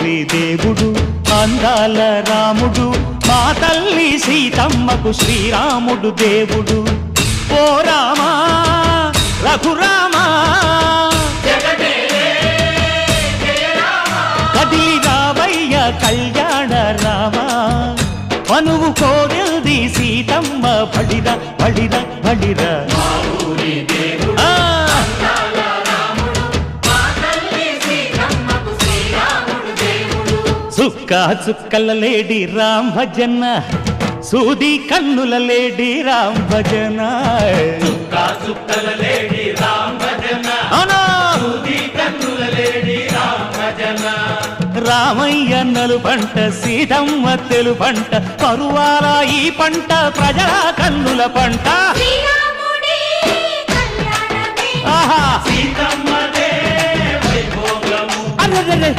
ఊరి దేవుడు అందాల రాముడు మా తల్లి సీతమ్మకు శ్రీరాముడు దేవుడు ఓ రామా రఘురామా కదిలి రావయ్య కళ్యాణ రామా మనువు కోరెల్ది సీతమ్మ బడిరా బడిరా బడిరా చుక్క చుక్కల లేడి రామ్ భజన సూది కన్నుల లేడి రామ్ భజన చుక్క చుక్కల లేడి రామ్ భజన సూది కన్నుల లేడి రామ్ భజన రామయ్య నలు పంట సీతమ్మ తెలు పంట పరువాల ఈ పంట ప్రజల కన్నుల పంట సీతమ్మదే వైభోగము అరే